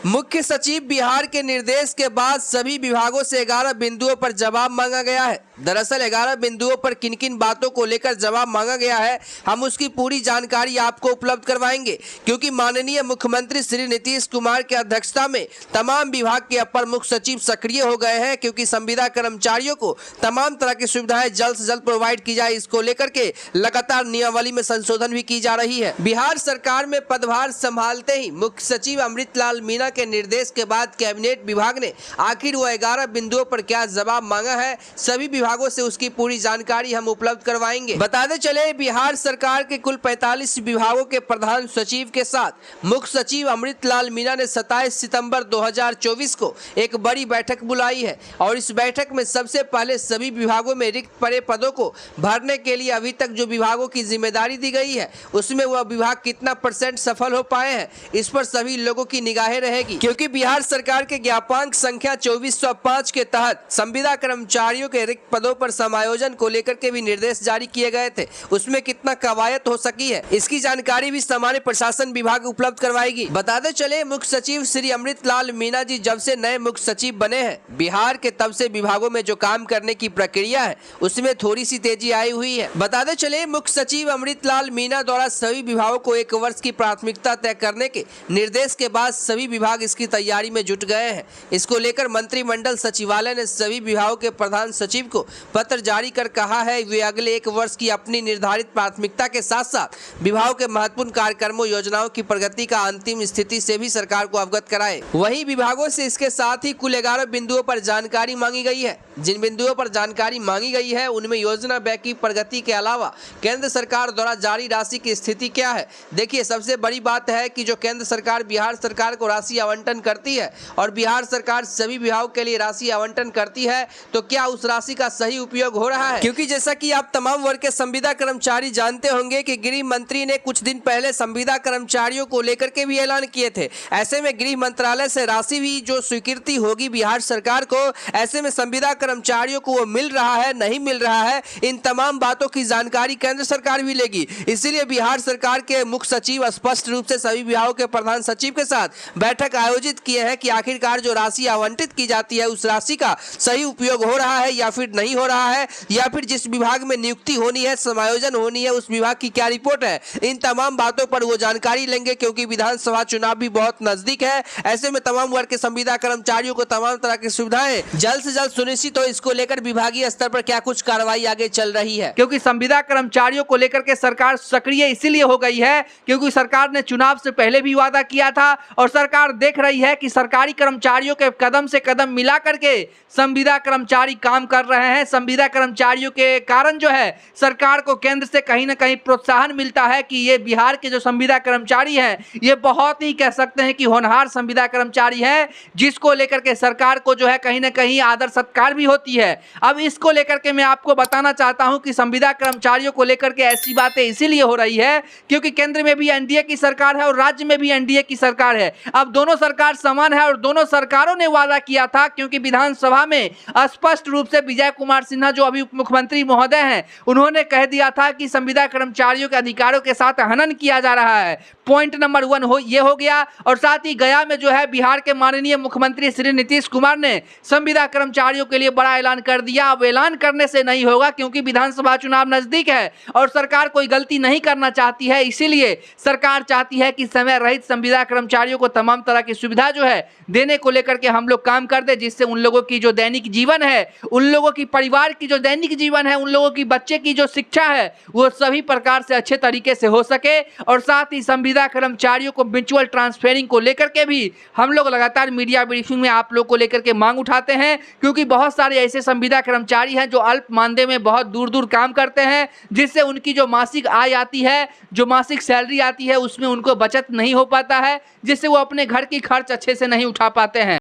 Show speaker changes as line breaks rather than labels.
मुख्य सचिव बिहार के निर्देश के बाद सभी विभागों से 11 बिंदुओं पर जवाब मांगा गया है। दरअसल 11 बिंदुओं पर किन किन बातों को लेकर जवाब मांगा गया है, हम उसकी पूरी जानकारी आपको उपलब्ध करवाएंगे, क्योंकि माननीय मुख्यमंत्री श्री नीतीश कुमार की अध्यक्षता में तमाम विभाग के अपर मुख्य सचिव सक्रिय हो गए हैं, क्योंकि संविदा कर्मचारियों को तमाम तरह की सुविधाएं जल्द से जल्द प्रोवाइड की जाए, इसको लेकर के लगातार नियमावली में संशोधन भी की जा रही है। बिहार सरकार में पदभार संभालते ही मुख्य सचिव अमृतलाल मीणा के निर्देश के बाद कैबिनेट विभाग ने आखिर वो 11 बिंदुओं पर क्या जवाब मांगा है, सभी विभागों से उसकी पूरी जानकारी हम उपलब्ध करवाएंगे। बताते चले, बिहार सरकार के कुल 45 विभागों के प्रधान सचिव के साथ मुख्य सचिव अमृतलाल मीणा ने 27 सितंबर 2024 को एक बड़ी बैठक बुलाई है और इस बैठक में सबसे पहले सभी विभागों में रिक्त पड़े पदों को भरने के लिए अभी तक जो विभागों की जिम्मेदारी दी गई है उसमें वह विभाग कितना % सफल हो पाए हैं, इस पर सभी लोगों की निगाहें रहेगी, क्योंकि बिहार सरकार के ज्ञापांक संख्या 2405 के तहत संविदा कर्मचारियों के रिक्त पदों पर समायोजन को लेकर के भी निर्देश जारी किए गए थे। उसमें कितना कवायद हो सकी है, इसकी जानकारी भी सामान्य प्रशासन विभाग उपलब्ध करवाएगी। बताते चले, मुख्य सचिव श्री अमृतलाल मीणा जी जब से नए मुख्य सचिव बने हैं बिहार के, तब से विभागों में जो काम करने की प्रक्रिया है उसमें थोड़ी सी तेजी आई हुई है। बताते चले, मुख्य सचिव अमृतलाल मीणा द्वारा सभी विभागों को 1 वर्ष की प्राथमिकता तय करने के निर्देश के बाद सभी विभाग इसकी तैयारी में जुट गए हैं। इसको लेकर मंत्रिमंडल सचिवालय ने सभी विभागों के प्रधान सचिव को पत्र जारी कर कहा है वे अगले 1 वर्ष की अपनी निर्धारित प्राथमिकता के साथ साथ विभागों के महत्वपूर्ण कार्यक्रमों योजनाओं की प्रगति का अंतिम स्थिति से भी सरकार को अवगत कराए। वहीं विभागों से इसके साथ ही कुल 11 बिंदुओं पर जानकारी मांगी गई है। जिन बिंदुओं पर जानकारी मांगी गई है उनमें योजना व्यय की प्रगति के अलावा केंद्र सरकार द्वारा जारी राशि की स्थिति क्या है। देखिए, सबसे बड़ी बात है कि जो केंद्र सरकार बिहार सरकार को राशि आवंटन करती है और बिहार सरकार सभी विभागों के लिए राशि आवंटन करती है, तो क्या उस राशि का सही उपयोग हो रहा है। क्योंकि जैसा कि आप तमाम वर्ग के संविदा कर्मचारी जानते होंगे कि गृह मंत्री ने कुछ दिन पहले संविदा कर्मचारियों को लेकर के भी ऐलान किए थे। ऐसे में गृह मंत्रालय से राशि भी जो स्वीकृति होगी बिहार सरकार को, ऐसे में संविदा कर्मचारियों को वो मिल रहा है नहीं मिल रहा है, इन तमाम बातों की जानकारी केंद्र सरकार भी लेगी। इसीलिए बिहार सरकार के मुख्य सचिव स्पष्ट रूप से सभी विभागों के प्रधान सचिव के साथ बैठक आयोजित किए हैं कि आखिरकार जो राशि आवंटित की जाती है उस राशि का सही उपयोग हो रहा है या फिर नहीं हो रहा है, या फिर जिस विभाग में नियुक्ति होनी है, समायोजन होनी है, उस विभाग की क्या रिपोर्ट है। इन तमाम बातों पर वो जानकारी लेंगे, क्योंकि विधानसभा चुनाव भी बहुत नजदीक है। ऐसे में तमाम वर्ग के संविदा कर्मचारियों को तमाम तरह की सुविधाएं जल्द से जल्द सुनिश्चित हो, इसको लेकर विभागीय स्तर पर क्या कुछ कार्रवाई आगे चल रही है। क्योंकि संविदा कर्मचारियों को लेकर के सरकार सक्रिय इसीलिए हो गई है क्योंकि सरकार ने चुनाव से पहले भी वादा किया था और सरकार देख रही है कि सरकारी कर्मचारियों के कदम से कदम मिला करके संविदा कर्मचारी काम कर रहे हैं। संविदा कर्मचारियों के कारण जो है सरकार को केंद्र से कहीं ना कहीं प्रोत्साहन मिलता है कि ये बिहार के जो संविदा कर्मचारी हैं ये बहुत ही कह सकते हैं कि होनहार संविदा कर्मचारी हैं, जिसको लेकर के सरकार को जो है कहीं ना कहीं आदर सत्कार भी होती है। अब इसको लेकर के मैं आपको बताना चाहता हूं कि संविदा कर्मचारियों को लेकर के ऐसी बातें इसीलिए हो रही है क्योंकि केंद्र में भी एनडीए की सरकार है और राज्य में भी एनडीए की सरकार है। अब दोनों सरकार समान है और दोनों सरकारों ने वादा किया था, क्योंकि विधानसभा में स्पष्ट रूप से विजय कुमार सिन्हा जो अभी उप मुख्यमंत्री महोदय हैं उन्होंने कह दिया था कि संविदा कर्मचारियों के अधिकारों के साथ हनन किया जा रहा है। पॉइंट नंबर 1 ये हो गया। और साथ ही गया में जो है बिहार के माननीय मुख्यमंत्री श्री नीतीश कुमार ने संविदा कर्मचारियों के लिए बड़ा ऐलान कर दिया। अब ऐलान करने से नहीं होगा, क्योंकि विधानसभा चुनाव नजदीक है और सरकार कोई गलती नहीं करना चाहती है। इसीलिए सरकार चाहती है कि समय रहित संविदा कर्मचारियों को तमाम तरह की सुविधा जो है देने को लेकर के हम लोग काम कर दे, जिससे उन लोगों की जो दैनिक जीवन है, उन लोगों की परिवार की जो दैनिक जीवन है, उन लोगों की बच्चे की जो शिक्षा है वो सभी प्रकार से अच्छे तरीके से हो सके। और साथ ही संविदा कर्मचारियों को म्यूचुअल ट्रांसफरिंग को लेकर के भी हम लोग लगातार मीडिया ब्रीफिंग में आप लोग को लेकर के मांग उठाते हैं, क्योंकि बहुत सारे ऐसे संविदा कर्मचारी हैं जो अल्प मानदेय में बहुत दूर दूर काम करते हैं, जिससे उनकी जो मासिक आय आती है, जो मासिक सैलरी आती है, उसमें उनको बचत नहीं हो पाता है, जिससे वो अपने घर की खर्च अच्छे से नहीं उठा पाते हैं।